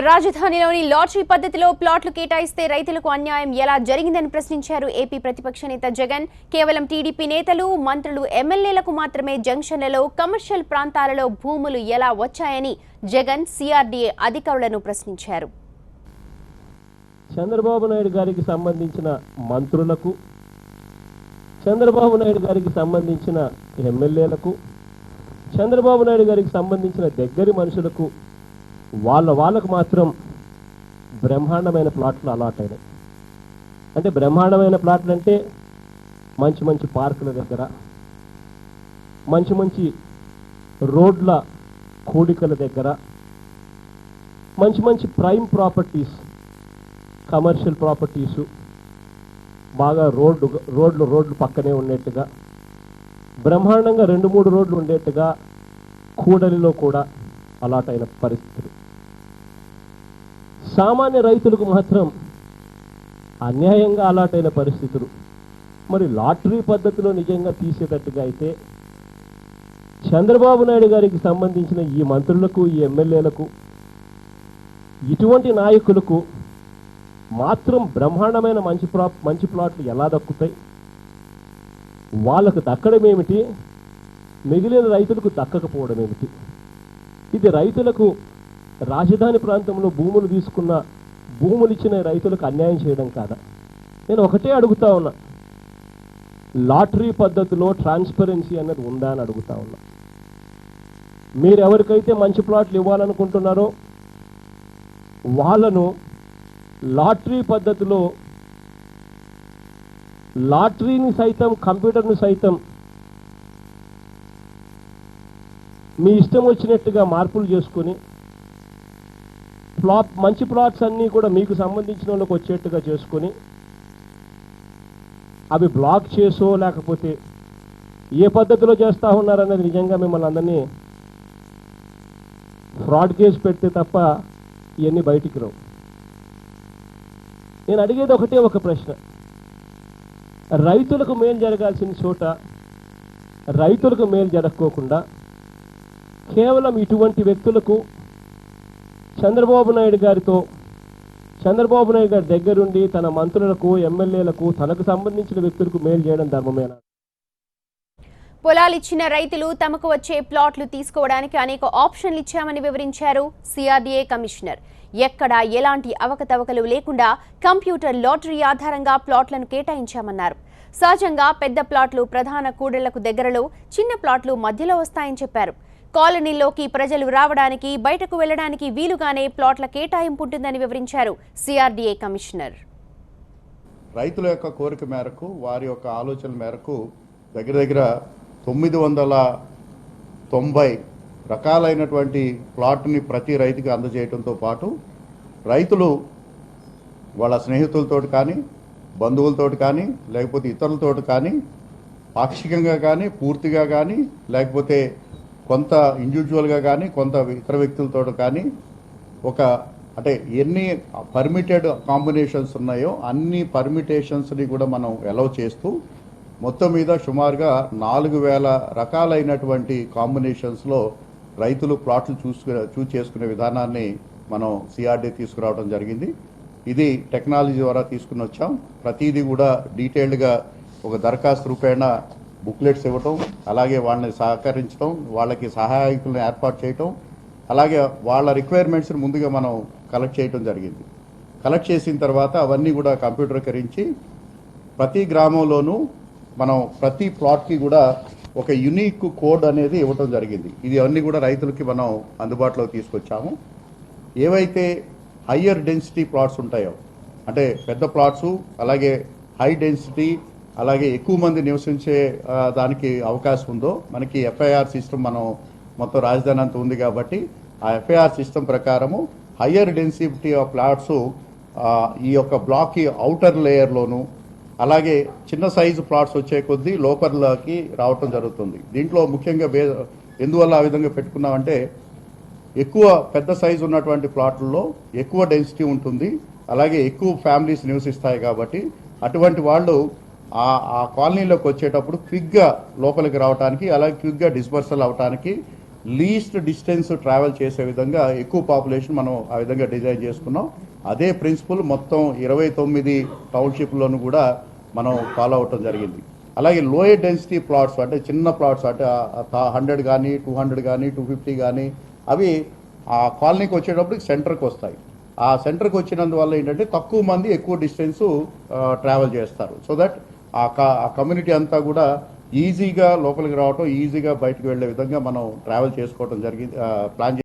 రాజధానిలోని lottery పద్ధతిలో ప్లాట్లు కేటాయిస్తే రైతులకు అన్యాయం ఎలా జరిగిందని ప్రశ్నించారు ఏపీ ప్రతిపక్ష నేత జగన్. కేవలం టీడీపీ నేతలు, మంత్రులు, ఎమ్మెల్యేలకు మాత్రమే జంక్షన్లలో, కమర్షియల్ ప్రాంతాలలో భూములు ఎలా వచ్చాయని జగన్ సిఆర్డీఏ అధికారులను ప్రశ్నించారు. చంద్రబాబు నాయుడు గారికి సంబంధించిన మంత్రులకు, చంద్రబాబు నాయుడు గారికి సంబంధించిన ఎమ్మెల్యేలకు, చంద్రబాబు నాయుడు గారికి సంబంధించిన దగ్గరి మనుషులకు వాళ్ళకు మాత్రం బ్రహ్మాండమైన ప్లాట్లు అలాట్ అయినాయి. అంటే బ్రహ్మాండమైన ప్లాట్లు అంటే మంచి మంచి పార్కుల దగ్గర, మంచి మంచి రోడ్ల కూడికల దగ్గర, మంచి మంచి ప్రైమ్ ప్రాపర్టీస్, కమర్షియల్ ప్రాపర్టీసు, బాగా రోడ్లు పక్కనే ఉండేట్టుగా, బ్రహ్మాండంగా 2-3 రోడ్లు ఉండేట్టుగా కూడలిలో కూడా అలాట్ అయిన పరిస్థితులు. సామాన్య రైతులకు మాత్రం అన్యాయంగా అలాట్ అయిన పరిస్థితులు. మరి లాటరీ పద్ధతిలో నిజంగా తీసేటట్టుగా అయితే చంద్రబాబు నాయుడు గారికి సంబంధించిన ఈ మంత్రులకు, ఈ ఎమ్మెల్యేలకు, ఇటువంటి నాయకులకు మాత్రం బ్రహ్మాండమైన మంచి ప్లాట్లు ఎలా దక్కుతాయి? వాళ్ళకు దక్కడం ఏమిటి, మిగిలిన రైతులకు దక్కకపోవడం ఏమిటి? ఇది రైతులకు, రాజధాని ప్రాంతంలో భూములు తీసుకున్న, భూములు ఇచ్చిన రైతులకు అన్యాయం చేయడం కాదా? నేను ఒకటే అడుగుతా ఉన్నా, లాటరీ పద్ధతిలో ట్రాన్స్పరెన్సీ అన్నది ఉందా అని అడుగుతా ఉన్నా. మీరు ఎవరికైతే మంచి ప్లాట్లు ఇవ్వాలనుకుంటున్నారో వాళ్ళను లాటరీ పద్ధతిలో, లాటరీని సైతం, కంప్యూటర్ని సైతం మీ ఇష్టం వచ్చినట్టుగా మార్పులు చేసుకుని మంచి ప్లాట్స్ అన్నీ కూడా మీకు సంబంధించిన వాళ్ళకి వచ్చేట్టుగా చేసుకొని అవి బ్లాక్ చేసో లేకపోతే ఏ పద్ధతిలో చేస్తూ ఉన్నారనేది నిజంగా మిమ్మల్ని అందరినీ ఫ్రాడ్ కేసు పెడితే తప్ప ఇవన్నీ బయటికి రావు. నేను అడిగేది ఒకటే ఒక ప్రశ్న, రైతులకు మేలు జరగాల్సిన చోట రైతులకు మేలు జరగకోకుండా కేవలం ఇటువంటి వ్యక్తులకు, చంద్రబాబు నాయుడు గారి దగ్గరుండి తన మంత్రులకు, ఎమ్మెల్యేలకు, తనకు సంబంధించిన వ్యక్తులకు మేలు చేయడం ధర్మమేనా? పొలాలిచ్చిన రైతులు తమకు వచ్చే ప్లాట్లు తీసుకోవడానికి అనేక ఆప్షన్లు ఇచ్చామని వివరించారు సిఆర్డీఏ కమిషనర్. ఎక్కడా ఎలాంటి అవకతవకలు లేకుండా కంప్యూటర్ లాటరీ ఆధారంగా ప్లాట్లను కేటాయించామన్నారు. సహజంగా పెద్ద ప్లాట్లు ప్రధాన కూడళ్లకు దగ్గరలో, చిన్న ప్లాట్లు మధ్యలో వస్తాయని చెప్పారు. కాలనీలోకి ప్రజలు రావడానికి, బయటకు వెళ్లడానికి వీలుగానే ప్లాట్ల కేటాయింపు ఉంటుందని వివరించారు సిఆర్డీఏ కమిషనర్. రైతుల యొక్క కోరిక మేరకు, వారి యొక్క ఆలోచన మేరకు దగ్గర 990 రకాలైనటువంటి ప్లాట్ని ప్రతి రైతుకి అందజేయడంతో పాటు రైతులు వాళ్ళ స్నేహితులతో కానీ, బంధువులతో కానీ, లేకపోతే ఇతరులతో కానీ, పాక్షికంగా కానీ, పూర్తిగా కానీ, లేకపోతే కొంత ఇండివిజువల్గా కానీ, కొంత ఇతర వ్యక్తులతో కానీ, అంటే ఎన్ని పర్మిటెడ్ కాంబినేషన్స్ ఉన్నాయో అన్ని పర్మిటేషన్స్ని కూడా మనం అలౌ చేస్తూ మొత్తం మీద సుమారుగా 4000 రకాలైనటువంటి కాంబినేషన్స్లో రైతులు ప్లాట్లు చూస్ చేసుకునే విధానాన్ని మనం సిఆర్డీ తీసుకురావడం జరిగింది. ఇది టెక్నాలజీ ద్వారా తీసుకుని వచ్చాం. ప్రతిదీ కూడా డీటెయిల్డ్గా ఒక దరఖాస్తు రూపేణ బుక్లెట్స్ ఇవ్వటం, అలాగే వాళ్ళని సహకరించడం, వాళ్ళకి సహాయకులను ఏర్పాటు చేయటం, అలాగే వాళ్ళ రిక్వైర్మెంట్స్ని ముందుగా మనం కలెక్ట్ చేయటం జరిగింది. కలెక్ట్ చేసిన తర్వాత అవన్నీ కూడా కంప్యూటరీకరించి ప్రతి గ్రామంలోనూ మనం ప్రతి ప్లాట్కి కూడా ఒక యునిక్ కోడ్ అనేది ఇవ్వటం జరిగింది. ఇది అన్నీ కూడా రైతులకి మనం అందుబాటులో తీసుకొచ్చాము. ఏవైతే హయ్యర్ డెన్సిటీ ప్లాట్స్ ఉంటాయో, అంటే పెద్ద ప్లాట్సు, అలాగే హై డెన్సిటీ, అలాగే ఎక్కువ మంది నివసించే దానికి అవకాశం ఉందో, మనకి ఎఫ్ఐఆర్ సిస్టమ్ మనం మొత్తం రాజధాని అంతా ఉంది కాబట్టి ఆ ఎఫ్ఐఆర్ సిస్టమ్ ప్రకారము హయ్యర్ డెన్సిటీ ఆఫ్ ప్లాట్స్ ఈ యొక్క బ్లాక్కి అవుటర్ లేయర్లోను, అలాగే చిన్న సైజు ప్లాట్స్ వచ్చే కొద్దీ లోపర్లకి రావటం జరుగుతుంది. దీంట్లో ముఖ్యంగా ఎందువల్ల ఆ విధంగా పెట్టుకున్నామంటే, ఎక్కువ పెద్ద సైజు ఉన్నటువంటి ప్లాట్లలో ఎక్కువ డెన్సిటీ ఉంటుంది, అలాగే ఎక్కువ ఫ్యామిలీస్ నివసిస్తాయి కాబట్టి అటువంటి వాళ్ళు ఆ కాలనీలోకి వచ్చేటప్పుడు క్విక్గా లోపలికి రావడానికి, అలాగే క్విక్గా డిస్పర్సల్ అవడానికి లీస్ట్ డిస్టెన్స్ ట్రావెల్ చేసే విధంగా ఎక్కువ పాపులేషన్ మనం ఆ విధంగా డిజైన్ చేసుకున్నాం. అదే ప్రిన్సిపల్ మొత్తం 29 టౌన్షిప్లోనూ కూడా మనం ఫాలో అవటం జరిగింది. అలాగే లోయర్ డెన్సిటీ ప్లాట్స్ అంటే చిన్న ప్లాట్స్ అంటే 100 కానీ 200 కానీ 250 కానీ అవి ఆ కాలనీకి వచ్చేటప్పటికి సెంటర్కి వస్తాయి. ఆ సెంటర్కి వచ్చినందువల్ల ఏంటంటే తక్కువ మంది ఎక్కువ డిస్టెన్సు ట్రావెల్ చేస్తారు. సో దట్ ఆ కమ్యూనిటీ అంతా కూడా ఈజీగా లోపలికి రావటం, ఈజీగా బయటకు వెళ్ళే విధంగా మనం ట్రావెల్ చేసుకోవడం జరిగింది, ప్లాన్